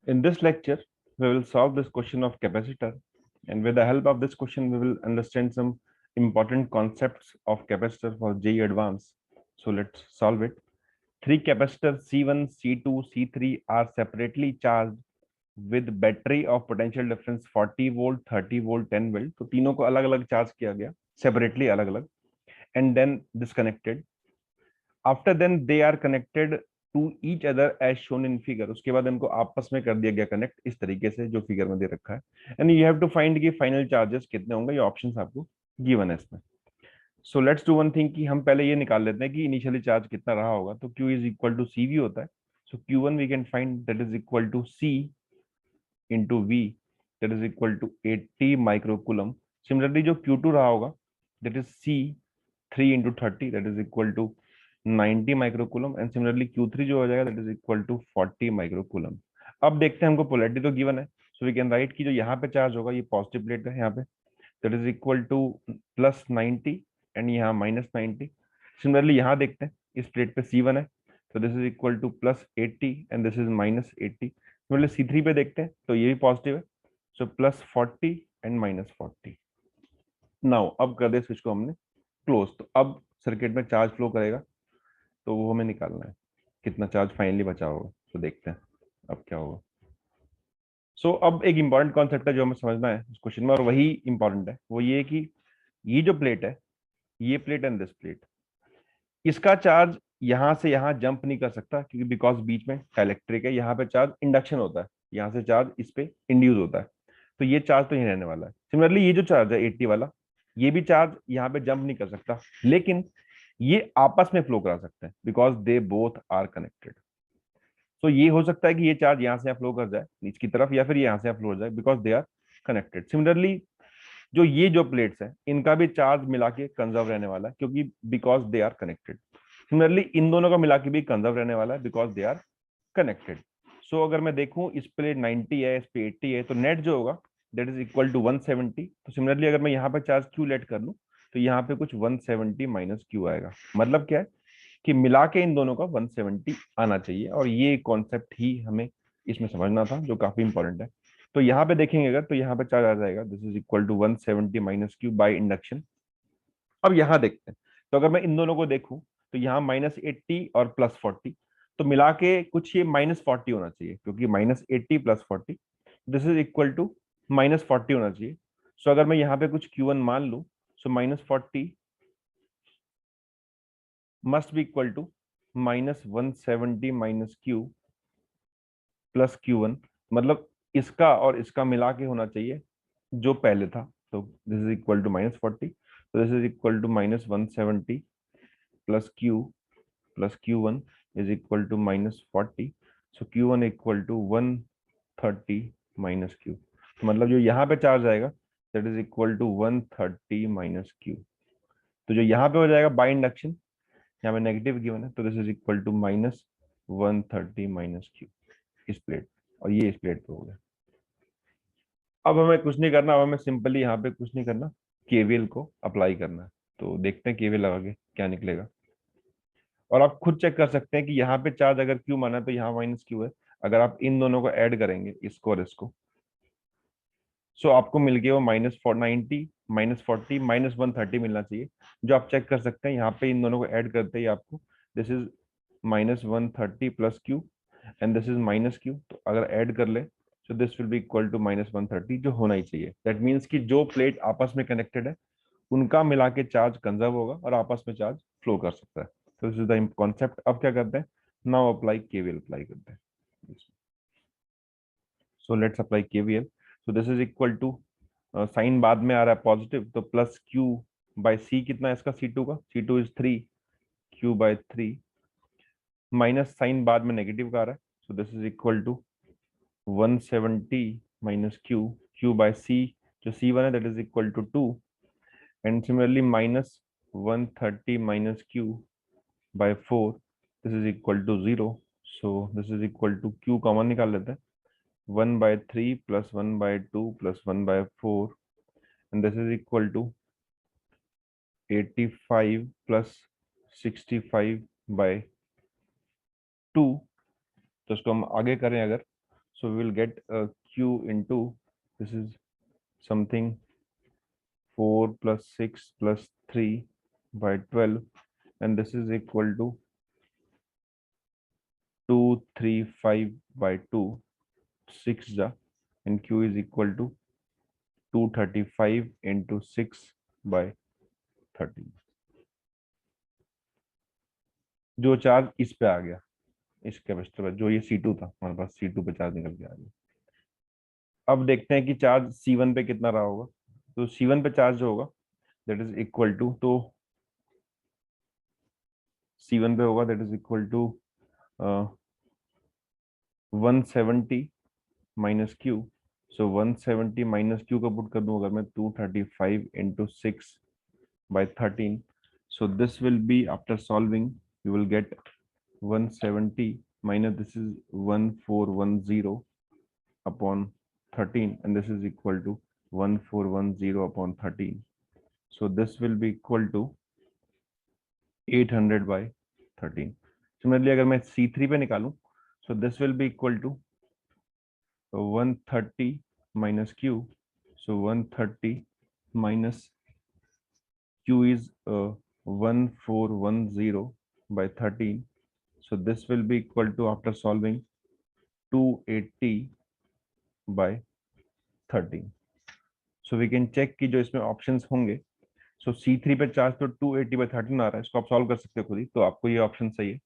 In this lecture, we will solve this question of capacitor, and with the help of this question, we will understand some important concepts of capacitor for JEE Advanced. So let's solve it. Three capacitors C1, C2, C3 are separately charged with battery of potential difference 40 volt, 30 volt, 10 volt. तो तीनों को अलग अलग charge किया गया, separately अलग अलग, and then disconnected. After then they are connected to each other as shown in figure. उसके बाद इनको आपस में कर दिया गया कनेक्ट इस तरीके से जो फिगर में दे रखा है. And you have to find कि फाइनल चार्जेस कितने होंगे. ये ऑप्शंस आपको गिवन है इसमें. So let's do one thing कि हम पहले ये निकाल लेते हैं कि इनिशियली चार्ज कितना रहा होगा. तो Q is equal to C V होता है. So Q1 we can find that is equal to C into V, that is equal to 80 microcoulomb. Similarly जो Q2 रहा होगा that is C 3 into 30, that is equal to 90 microcoulomb. And similarly Q3 जो हो जाएगा that is equal to 40 microcoulomb. अब देखते हैं, हमको पोलैरिटी तो गिवन है. सो वी कैन राइट कि जो यहाँ पे चार्ज होगा ये पॉजिटिव प्लेट है यहाँ पे, that is equal two plus 90 and यहाँ माइनस 90. सिमिलरली यहाँ देखते हैं इस प्लेट पे C1 है, तो this is equal two plus 80 and this is minus 80. Similarly C3 पे देखते हैं तो ये भी पॉजिटिव है, so plus 40 and minus 40. Now अब कर दे स्विच को हमने क्लोज, तो अब सर्किट में चार्ज फ्लो करेगा. तो वो हमें निकालना है कितना चार्ज फाइनली बचा होगा. तो देखते हैं अब क्या होगा. सो अब एक इंपॉर्टेंट कॉन्सेप्ट है जो हमें समझना है इस क्वेश्चन में, और वही इंपॉर्टेंट है. वो ये कि ये जो प्लेट है, ये प्लेट एंड दिस प्लेट, इसका चार्ज यहां से यहां जंप नहीं कर सकता क्योंकि बिकॉज बीच में इलेक्ट्रिक है. यहाँ पे चार्ज इंडक्शन होता है, यहाँ से चार्ज इस पे इंड्यूस होता है. तो ये चार्ज तो यहीं रहने वाला है. सिमिलरली ये जो चार्ज है 80 वाला, ये भी चार्ज यहाँ पे जंप नहीं कर सकता, लेकिन ये आपस में फ्लो करा सकते हैं because they both are connected. तो ये हो सकता है कि ये चार्ज यहाँ से यहाँ फ्लो कर जाए नीचे की तरफ, या फिर यहाँ से यहाँ फ्लो हो जाए because they are connected. Similarly जो ये जो प्लेट्स हैं इनका भी चार्ज मिला के कंजर्व रहने वाला है क्योंकि because they are connected. Similarly इन दोनों का मिला के भी कंजर्व रहने वाला है because they are connected. So अगर मैं देखूं इस पे 90 है, इस पे 80 है, तो नेट जो होगा दैट इज इक्वल टू 170. तो सिमिलरली अगर मैं यहाँ पे चार्ज क्यू लेट कर लूं तो यहाँ पे कुछ 170 माइनस क्यू आएगा. मतलब क्या है कि मिला के इन दोनों का 170 आना चाहिए, और ये कॉन्सेप्ट ही हमें इसमें समझना था जो काफी इंपॉर्टेंट है. तो यहाँ पे देखेंगे अगर, तो यहाँ पे चार्ज आ जाएगा this is equal to 170 minus Q by induction. अब यहाँ देखते हैं, तो अगर मैं इन दोनों को देखूं तो यहाँ -80 और +40, तो मिला के कुछ ये -40 होना चाहिए क्योंकि -80 +40 दिस इज इक्वल टू -40 होना चाहिए. सो अगर मैं यहाँ पे कुछ Q1 मान लूं, so -40 must be equal to -170 minus Q plus Q1. मतलब इसका और इसका मिला के होना चाहिए जो पहले था. तो दिस इज इक्वल टू -40, तो this is equal to -170 plus Q1 is equal to -40. So Q1 equal to 130 minus Q. तो मतलब जो यहाँ पे चार्ज आएगा that is equal to 130 minus Q. तो जो यहाँ पे हो जाएगा बाय इंडक्शन, यहाँ पे नेगेटिव गिवन है, तो this is equal to -130 minus Q इस प्लेट, और ये इस प्लेट पे हो गया. अब हमें कुछ नहीं करना, अब हमें सिंपली यहाँ पे कुछ नहीं करना, केवीएल को अप्लाई करना है. तो देखते हैं केवीएल लगा के क्या निकलेगा. और आप खुद चेक कर सकते हैं कि यहाँ पे चार्ज अगर क्यू माना है तो यहाँ माइनस क्यू है. अगर आप इन दोनों को ऐड करेंगे, इसको और इसको, सो आपको मिल गया वो -490 -40 -130 मिलना चाहिए, जो आप चेक कर सकते हैं. यहाँ पे इन दोनों को ऐड करते ही आपको this is -130 plus Q and this is minus Q. तो अगर ऐड कर ले so this will be equal to -130, जो होना ही चाहिए. दैट मीन्स कि जो प्लेट आपस में कनेक्टेड है उनका मिला के चार्ज कंजर्व होगा और आपस में चार्ज फ्लो कर सकता है. तो दिस इज द कॉन्सेप्ट. अब क्या करते हैं, नाउ अप्लाई केवीएल अप्लाई करते हैं. So let's apply KVL. So this is equal to, sign बाद में आ रहा है पॉजिटिव, तो प्लस क्यू बाय सी. कितना है इसका C2 का, C2 is 3, Q by 3, minus sign बाद में नेगेटिव का आ रहा है. So this is equal to 170 minus Q, Q by C, जो C1 है that is equal to 2, and similarly -130 minus Q by 4, this is equal to 0. So this is equal to Q common निकाल लेते हैं, 1/3 plus 1/2 plus 1/4, and this is equal to 85 plus 65/2. तो इसको हम आगे करें अगर, So we will get Q into, this is something 4 plus 6 plus 3 by 12, and this is equal to 235 by 2, 6 ja, and Q is equal to 235 into 6 by 30. जो charge इस पे आ गया, इस कैपेसिटर पे, जो ये C2 था हमारे पास, C2 पे चार्ज निकल के आ गया। अब देखते हैं कि चार्ज C1 पे कितना रहा होगा। तो C1 पे चार्ज जो होगा दैट इज इक्वल टू, तो C1 पे होगा that is equal to 170 minus Q। So 170 minus Q का पुट कर दूं अगर मैं, 235 into 6 by 13, so this will be, after solving you will get 170 minus this is 1410 upon 13, and this is equal to 1410 upon 13, so this will be equal to 800 by 13. Similarly अगर मैं C3 पे निकालूं, so this will be equal to 130 minus Q, so 130 minus Q is 1410 by 13, so this will be equal to, after solving, 280 by 13. So we can check कि जो इसमें options होंगे, so C3 पे charge तो 280 by 13 आ रहा है, इसको आप सॉल्व कर सकते हो खुद ही, तो आपको ये ऑप्शन सही है।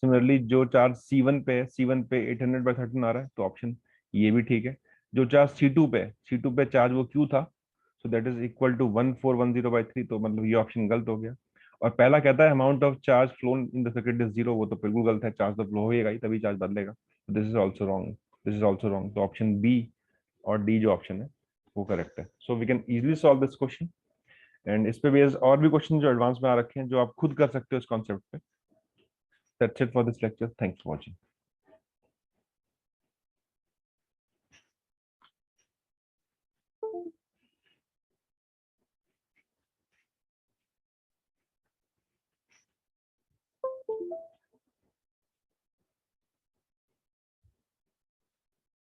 सिमिलरली जो चार्ज C1 पे है, C1 पे 800 by 13 आ रहा है, तो ऑप्शन ये भी ठीक है। जो चार्ज C2 पे है, C2 पे चार्ज वो Q था, so that is equal to 1410 by 3, तो मतलब ये ऑप्शन गलत हो गया। और पहला कहता है amount of charge flown in the circuit is 0, वो तो बिल्कुल गलत है, चार्ज तो फ्लो होएगा ही तभी चार्ज बदलेगा, this is also wrong, this is also wrong, तो ऑप्शन बी और डी जो ऑप्शन है वो करेक्ट है। So we can easily solve this question, and इस पे बेस्ड और भी क्वेश्चन जो एडवांस में आ रखे हैं जो आप खुद कर सकते हो इस कॉन्सेप्ट पे। That's it for this lecture, thanks for watching.